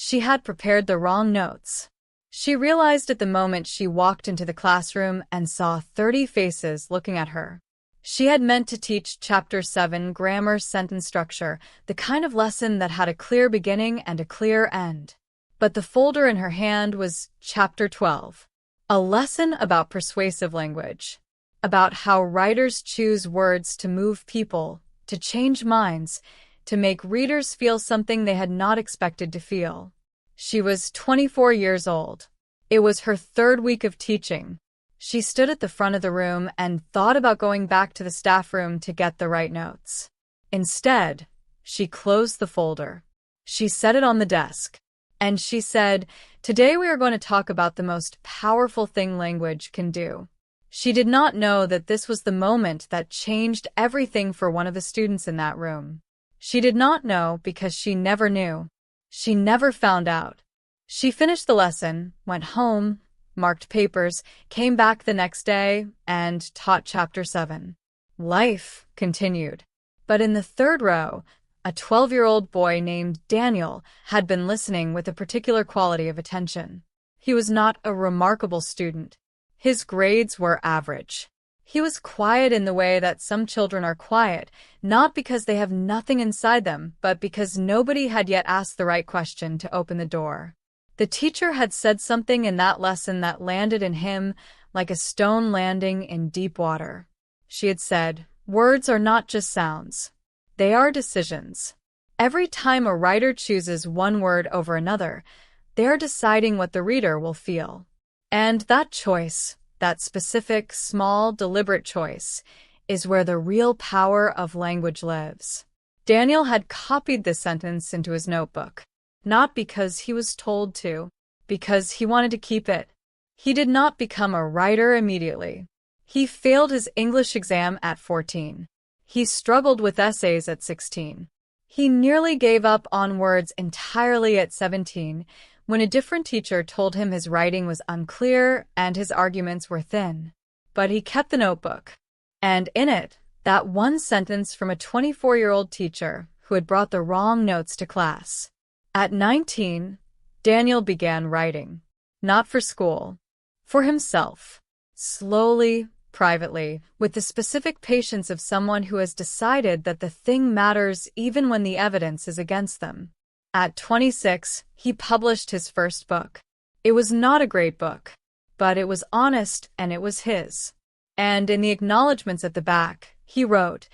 She had prepared the wrong notes. She realized at the moment she walked into the classroom and saw 30 faces looking at her. She had meant to teach Chapter 7 grammar sentence structure, the kind of lesson that had a clear beginning and a clear end. But the folder in her hand was Chapter 12, a lesson about persuasive language, about how writers choose words to move people, to change minds, to make readers feel something they had not expected to feel. She was 24 years old. It was her third week of teaching. She stood at the front of the room and thought about going back to the staff room to get the right notes. Instead, she closed the folder. She set it on the desk. And she said, "Today we are going to talk about the most powerful thing language can do." She did not know that this was the moment that changed everything for one of the students in that room. She did not know because she never knew. She never found out. She finished the lesson, went home, marked papers, came back the next day, and taught Chapter 7. Life continued. But in the third row, a 12-year-old boy named Daniel had been listening with a particular quality of attention. He was not a remarkable student. His grades were average. He was quiet in the way that some children are quiet, not because they have nothing inside them, but because nobody had yet asked the right question to open the door. The teacher had said something in that lesson that landed in him like a stone landing in deep water. She had said, "Words are not just sounds. They are decisions." Every time a writer chooses one word over another, they are deciding what the reader will feel. And that choice, that specific, small, deliberate choice, is where the real power of language lives. Daniel had copied this sentence into his notebook, not because he was told to, because he wanted to keep it. He did not become a writer immediately. He failed his English exam at 14. He struggled with essays at 16. He nearly gave up on words entirely at 17, when a different teacher told him his writing was unclear and his arguments were thin. But he kept the notebook. And in it, that one sentence from a 24-year-old teacher who had brought the wrong notes to class. At 19, Daniel began writing. Not for school. For himself. Slowly, privately, with the specific patience of someone who has decided that the thing matters even when the evidence is against them. At 26, he published his first book. It was not a great book, but it was honest and it was his. And in the acknowledgments at the back, he wrote,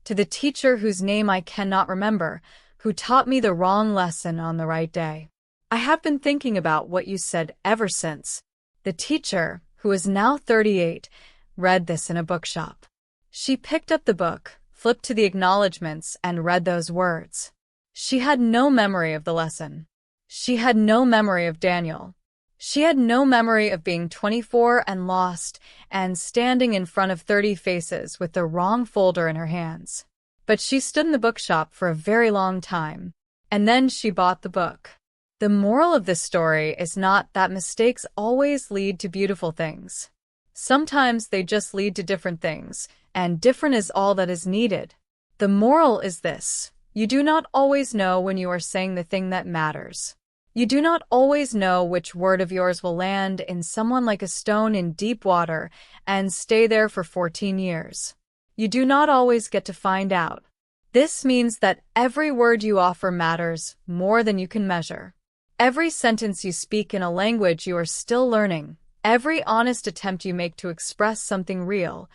"To the teacher whose name I cannot remember, who taught me the wrong lesson on the right day. I have been thinking about what you said ever since." The teacher, who is now 38, read this in a bookshop. She picked up the book, flipped to the acknowledgments, and read those words. She had no memory of the lesson. She had no memory of Daniel. She had no memory of being 24 and lost and standing in front of 30 faces with the wrong folder in her hands. But she stood in the bookshop for a very long time, and then she bought the book. The moral of this story is not that mistakes always lead to beautiful things. Sometimes they just lead to different things, and different is all that is needed. The moral is this: you do not always know when you are saying the thing that matters. You do not always know which word of yours will land in someone like a stone in deep water and stay there for 14 years. You do not always get to find out. This means that every word you offer matters more than you can measure. Every sentence you speak in a language you are still learning, every honest attempt you make to express something real,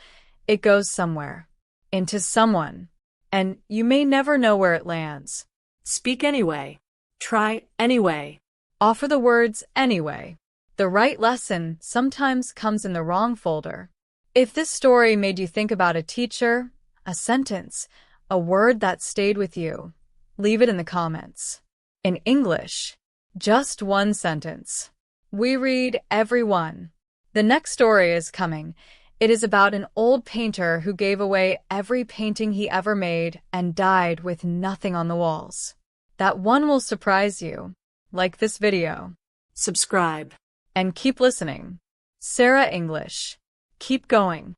it goes somewhere. Into someone. And you may never know where it lands. Speak anyway. Try anyway. Offer the words anyway. The right lesson sometimes comes in the wrong folder. If this story made you think about a teacher, a sentence, a word that stayed with you, leave it in the comments. In English, just one sentence. We read every one. The next story is coming. It is about an old painter who gave away every painting he ever made and died with nothing on the walls. That one will surprise you. Like this video. Subscribe. And keep listening. SERA English. Keep going.